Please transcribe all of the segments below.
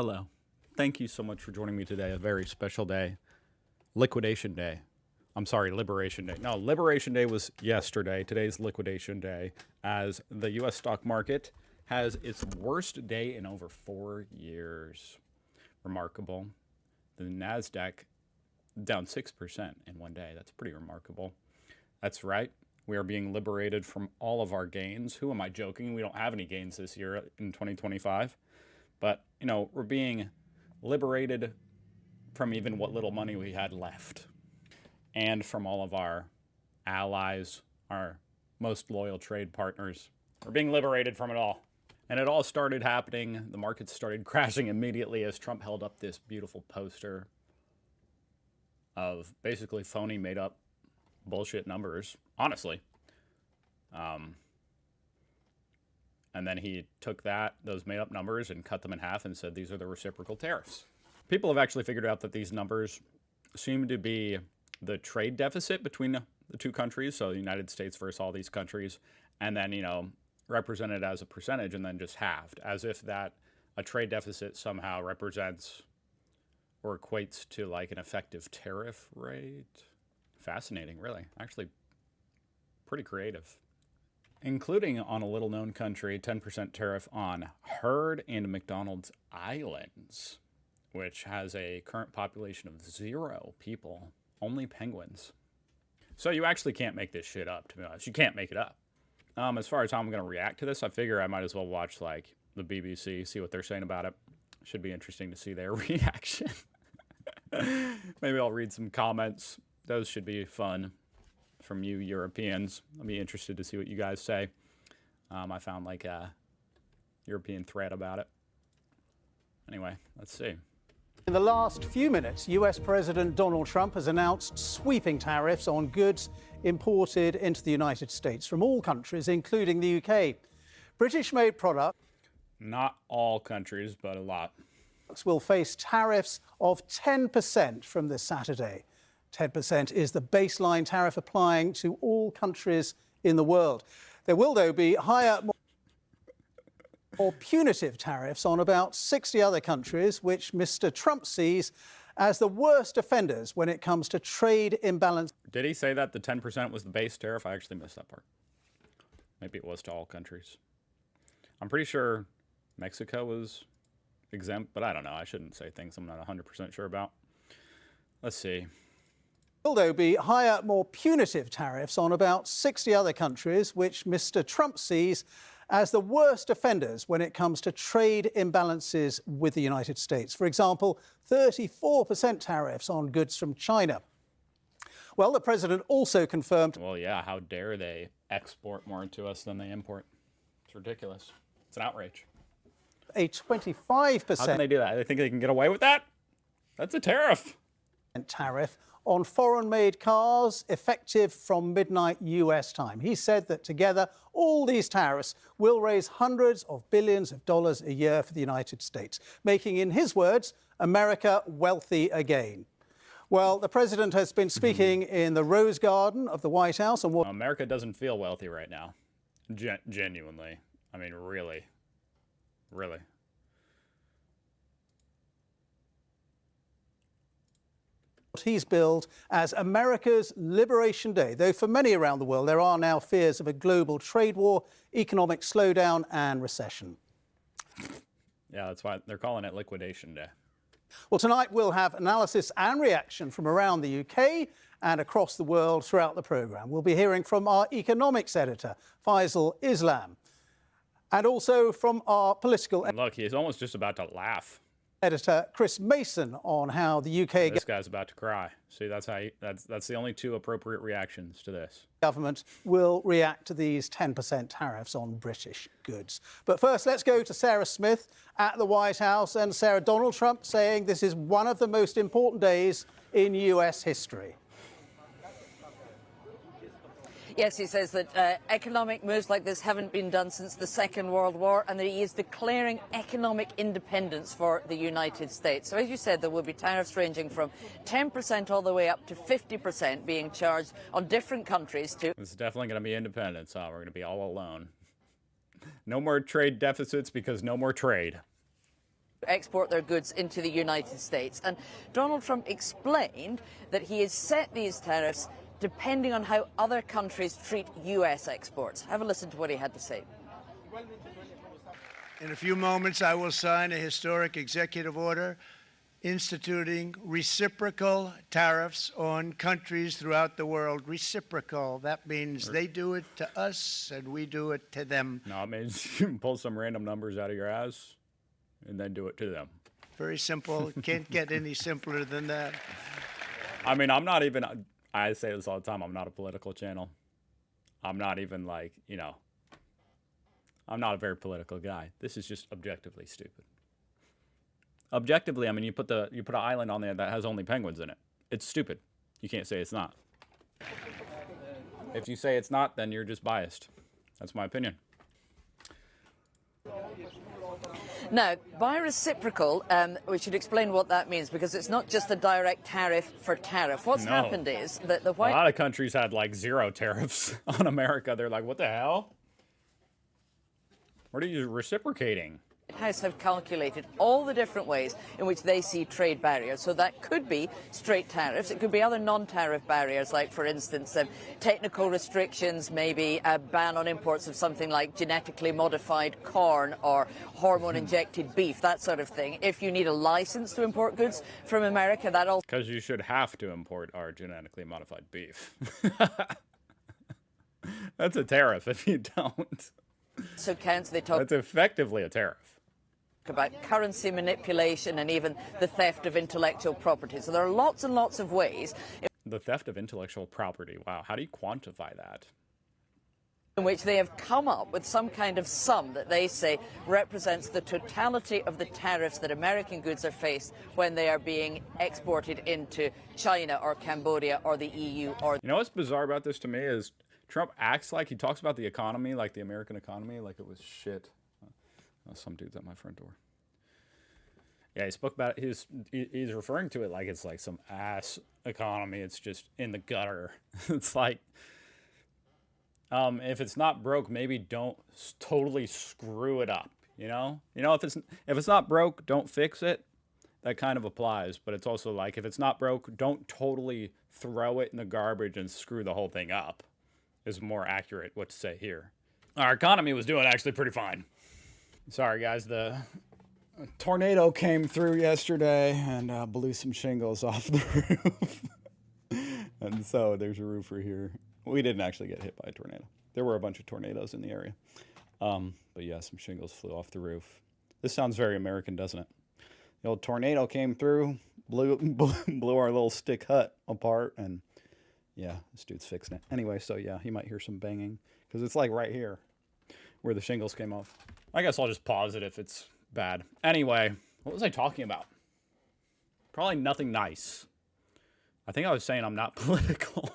Hello. Thank you so much for joining me today. A very special day. Liquidation Day. I'm sorry, Liberation Day. No, Liberation Day was yesterday. Today's Liquidation Day, as the U.S. stock market has its worst day in over 4 years. Remarkable. The NASDAQ down 6% in one day. That's pretty remarkable. That's right. We are being liberated from all of our gains. Who am I joking? We don't have any gains this year in 2025. But, we're being liberated from even what little money we had left. And from all of our allies, our most loyal trade partners. We're being liberated from it all. And it all started happening. The markets started crashing immediately as Trump held up this beautiful poster of basically phony, made-up bullshit numbers, honestly. And then he took those made-up numbers and cut them in half and said these are the reciprocal tariffs. People have actually figured out that these numbers seem to be the trade deficit between the two countries, so the United States versus all these countries, and then, represented as a percentage and then just halved, as if that a trade deficit somehow represents or equates to like an effective tariff rate. Fascinating, really. Actually, pretty creative. Including on a little-known country, 10% tariff on Heard and McDonald's Islands, which has a current population of 0 people, only penguins. So you actually can't make this shit up, to be honest. You can't make it up. As far as how I'm going to react to this, I figure I might as well watch, like, the BBC, see what they're saying about it. Should be interesting to see their reaction. Maybe I'll read some comments. Those should be fun. From you Europeans. I'll be interested to see what you guys say. I found like a European thread about it. Anyway, let's see. In the last few minutes, US President Donald Trump has announced sweeping tariffs on goods imported into the United States from all countries, including the UK. British-made products, not all countries, but a lot, will face tariffs of 10% from this Saturday. 10% is the baseline tariff applying to all countries in the world. There will, though, be higher, more punitive tariffs on about 60 other countries, which Mr. Trump sees as the worst offenders when it comes to trade imbalance. Did he say that the 10% was the base tariff? I actually missed that part. Maybe it was to all countries. I'm pretty sure Mexico was exempt, but I don't know. I shouldn't say things I'm not 100% sure about. Let's see. Will, though, be higher, more punitive tariffs on about 60 other countries, which Mr. Trump sees as the worst offenders when it comes to trade imbalances with the United States. For example, 34% tariffs on goods from China. Well, the president also confirmed... Well, yeah, how dare they export more to us than they import? It's ridiculous. It's an outrage. A 25%... How can they do that? They think they can get away with that? That's a tariff. Tariff on foreign-made cars effective from midnight US time. He said that together all these tariffs will raise hundreds of billions of dollars a year for the United States, making, in his words, America wealthy again. Well, the president has been speaking in the Rose Garden of the White House on what... America doesn't feel wealthy right now. Genuinely. I mean, really. Really. He's billed as America's Liberation Day, though for many around the world there are now fears of a global trade war, economic slowdown and recession. Yeah, that's why they're calling it Liquidation Day. Well, tonight we'll have analysis and reaction from around the UK and across the world throughout the programme. We'll be hearing from our economics editor, Faisal Islam, and also from our political... Look, he's almost just about to laugh. Editor Chris Mason on how the UK... This guy's about to cry. See, that's the only two appropriate reactions to this. Government will react to these 10% tariffs on British goods. But first, let's go to Sarah Smith at the White House. And Sarah, Donald Trump saying this is one of the most important days in US history. Yes, he says that economic moves like this haven't been done since the Second World War, and that he is declaring economic independence for the United States. So, as you said, there will be tariffs ranging from 10% all the way up to 50% being charged on different countries. It's definitely going to be independence. We're going to be all alone. No more trade deficits because no more trade. export their goods into the United States. And Donald Trump explained that he has set these tariffs depending on how other countries treat U.S. exports. Have a listen to what he had to say. In a few moments, I will sign a historic executive order instituting reciprocal tariffs on countries throughout the world. Reciprocal, that means they do it to us and we do it to them. No, it means you can pull some random numbers out of your ass and then do it to them. Very simple. Can't get any simpler than that. I mean, I'm not even, I say this all the time, I'm not a political channel. I'm not even like, you know, I'm not a very political guy. This is just objectively stupid. Objectively, I mean, you put an island on there that has only penguins in it. It's stupid. You can't say it's not. If you say it's not, then you're just biased. That's my opinion. Now, by reciprocal, we should explain what that means, because it's not just a direct tariff for tariff. What's happened is that the White... A lot of countries had like 0 tariffs on America. They're like, what the hell? What are you reciprocating? House have calculated all the different ways in which they see trade barriers. So that could be straight tariffs. It could be other non-tariff barriers, like, for instance, technical restrictions, maybe a ban on imports of something like genetically modified corn or hormone-injected beef, that sort of thing. If you need a license to import goods from America, that also... Because you should have to import our genetically modified beef. That's a tariff if you don't. So counts. They talk... That's effectively a tariff. About currency manipulation and even the theft of intellectual property. So there are lots and lots of ways. The theft of intellectual property. Wow. How do you quantify that? In which they have come up with some kind of sum that they say represents the totality of the tariffs that American goods are faced when they are being exported into China or Cambodia or the EU or... You know what's bizarre about this to me is Trump acts like he talks about the economy, like the American economy, like it was shit. Some dude's at my front door. Yeah, he spoke about it. He's referring to it like it's like some ass economy. It's just in the gutter. It's like, if it's not broke, maybe don't totally screw it up. You know, if it's not broke, don't fix it. That kind of applies. But it's also like, if it's not broke, don't totally throw it in the garbage and screw the whole thing up. Is more accurate what to say here. Our economy was doing actually pretty fine. Sorry, guys. The tornado came through yesterday and blew some shingles off the roof. And so there's a roofer here. We didn't actually get hit by a tornado. There were a bunch of tornadoes in the area. But yeah, some shingles flew off the roof. This sounds very American, doesn't it? The old tornado came through, blew our little stick hut apart, and yeah, this dude's fixing it. Anyway, so yeah, you might hear some banging because it's like right here where the shingles came off. I guess I'll just pause it if it's bad. Anyway, what was I talking about? Probably nothing nice. I think I was saying I'm not political.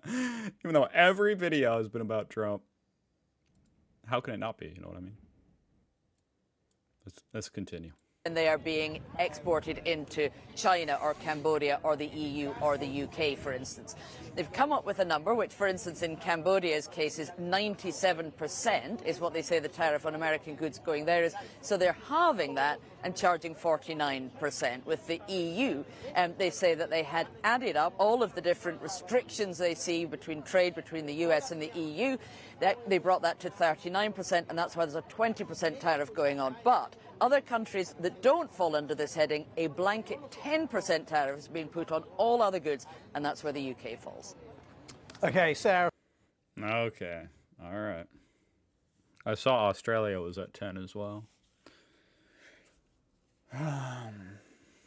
Even though every video has been about Trump. How can it not be? You know what I mean? Let's continue. And they are being exported into China or Cambodia or the EU or the UK, for instance. They've come up with a number which, for instance, in Cambodia's case is 97% is what they say the tariff on American goods going there is. So they're halving that and charging 49%. With the EU, they say that they had added up all of the different restrictions they see between trade between the US and the EU. They brought that to 39%, and that's why there's a 20% tariff going on. But other countries that don't fall under this heading, a blanket 10% tariff is being put on all other goods, and that's where the UK falls. OK, Sarah. Okay. All right. I saw Australia was at 10 as well.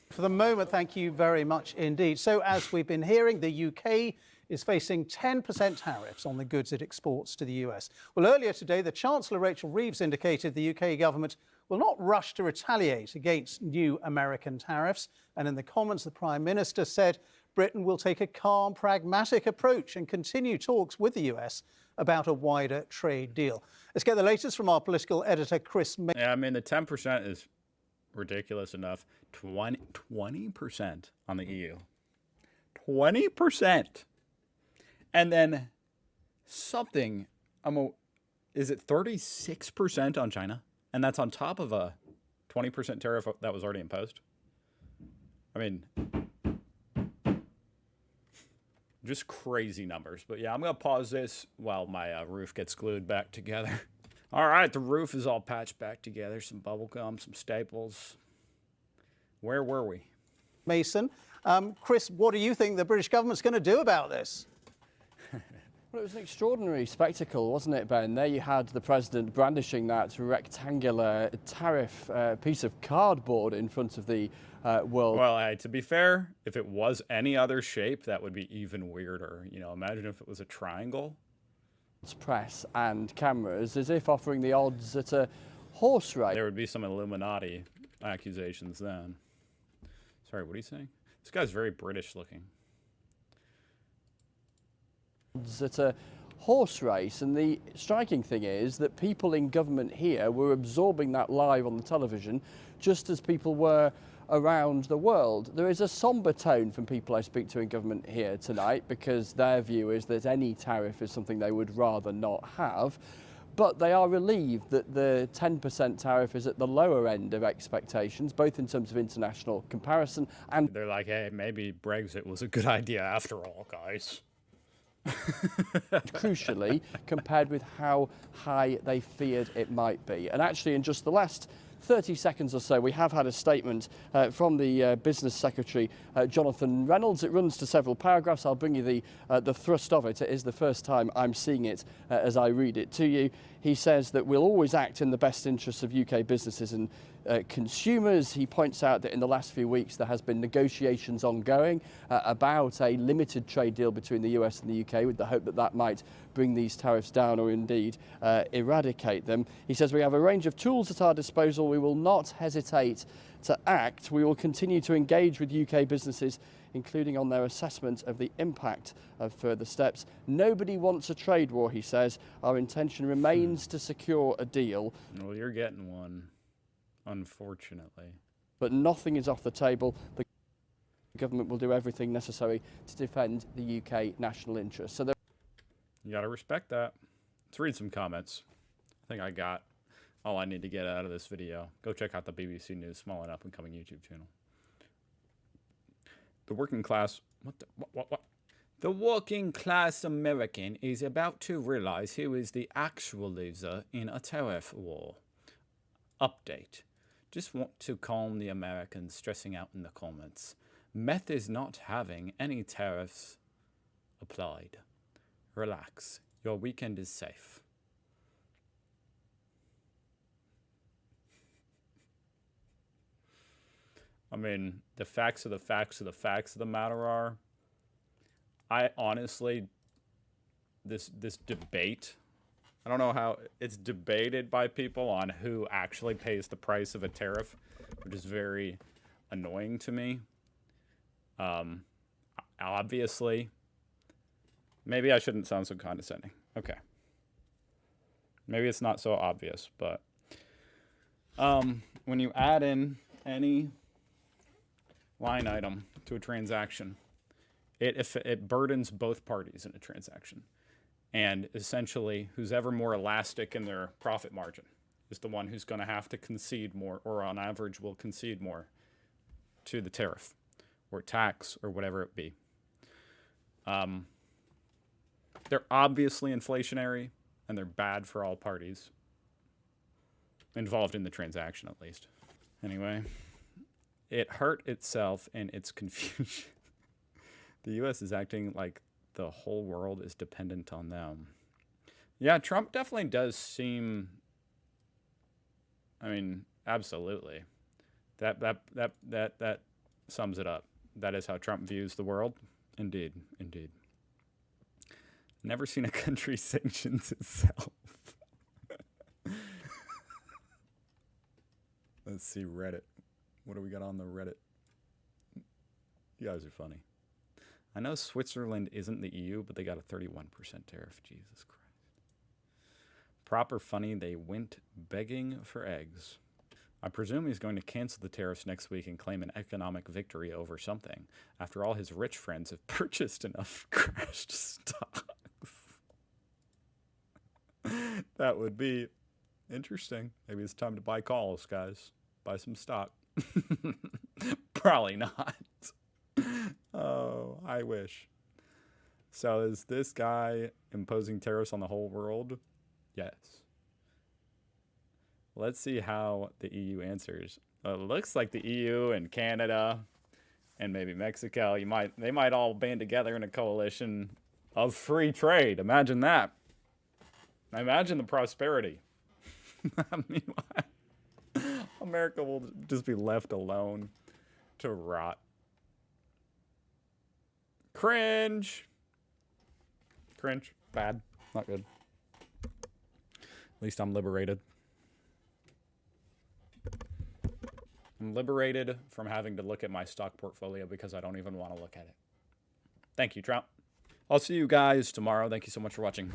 For the moment, thank you very much indeed. So, as we've been hearing, the UK is facing 10% tariffs on the goods it exports to the US. Well, earlier today, the Chancellor Rachel Reeves indicated the UK government will not rush to retaliate against new American tariffs. And in the Commons, the Prime Minister said Britain will take a calm, pragmatic approach and continue talks with the US about a wider trade deal. Let's get the latest from our political editor, Chris May. Yeah, I mean, the 10% is ridiculous enough. 20% on the EU. 20%. And then something, is it 36% on China? And that's on top of a 20% tariff that was already imposed. I mean, just crazy numbers. But yeah, I'm going to pause this while my roof gets glued back together. All right, the roof is all patched back together. Some bubble gum, some staples. Where were we? Mason. Chris, what do you think the British government's going to do about this? Well, it was an extraordinary spectacle, wasn't it, Ben? There you had the president brandishing that rectangular tariff piece of cardboard in front of the world. Well, to be fair, if it was any other shape, that would be even weirder. You know, imagine if it was a triangle. Press and cameras, as if offering the odds at a horse race. There would be some Illuminati accusations then. Sorry, what are you saying? This guy's very British looking. At a horse race, and the striking thing is that people in government here were absorbing that live on the television just as people were around the world. There is a somber tone from people I speak to in government here tonight because their view is that any tariff is something they would rather not have, but they are relieved that the 10% tariff is at the lower end of expectations, both in terms of international comparison and they're like, hey, maybe Brexit was a good idea after all, guys. crucially, compared with how high they feared it might be. And actually, in just the last 30 seconds or so, we have had a statement from the Business Secretary, Jonathan Reynolds. It runs to several paragraphs. I'll bring you the thrust of it. It is the first time I'm seeing it as I read it to you. He says that we'll always act in the best interests of UK businesses and consumers. He points out that in the last few weeks there has been negotiations ongoing about a limited trade deal between the US and the UK with the hope that that might bring these tariffs down or indeed eradicate them. He says we have a range of tools at our disposal. We will not hesitate to act. We will continue to engage with UK businesses, including on their assessment of the impact of further steps. Nobody wants a trade war, he says. Our intention remains to secure a deal. Well, you're getting one, unfortunately. But nothing is off the table. The government will do everything necessary to defend the UK national interest. So You got to respect that. Let's read some comments. I think I got all I need to get out of this video. Go check out the BBC News small and up and coming YouTube channel. The working class... What? The working class American is about to realize who is the actual loser in a tariff war. Update. Just want to calm the Americans stressing out in the comments. Meth is not having any tariffs applied. Relax. Your weekend is safe. I mean, the facts of the facts of the facts of the matter are, I honestly, this debate, I don't know how it's debated by people on who actually pays the price of a tariff, which is very annoying to me. Obviously, maybe I shouldn't sound so condescending. Okay. Maybe it's not so obvious, but when you add in any line item to a transaction, it burdens both parties in a transaction. And essentially, who's ever more elastic in their profit margin is the one who's going to have to concede more, or on average will concede more to the tariff or tax or whatever it be. They're obviously inflationary, and they're bad for all parties involved in the transaction, at least. Anyway, it hurt itself in its confusion. The U.S. is acting like the whole world is dependent on them. Yeah, Trump definitely does seem... I mean, absolutely. That sums it up. That is how Trump views the world. Indeed, indeed. Never seen a country sanctions itself. Let's see, Reddit. What do we got on the Reddit? You guys are funny. I know Switzerland isn't the EU, but they got a 31% tariff. Jesus Christ. Proper funny, they went begging for eggs. I presume he's going to cancel the tariffs next week and claim an economic victory over something. After all, his rich friends have purchased enough crashed stocks. That would be interesting. Maybe it's time to buy calls, guys. buy some stock. Probably not. Oh, I wish. So is this guy imposing tariffs on the whole world? Yes. Let's see how the EU answers. It looks like the EU and Canada and maybe Mexico, they might all band together in a coalition of free trade. Imagine that. Imagine the prosperity. Meanwhile, America will just be left alone to rot. Cringe. Cringe. Bad. Not good. At least I'm liberated. I'm liberated from having to look at my stock portfolio because I don't even want to look at it. Thank you, Trout. I'll see you guys tomorrow. Thank you so much for watching.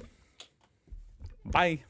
Bye.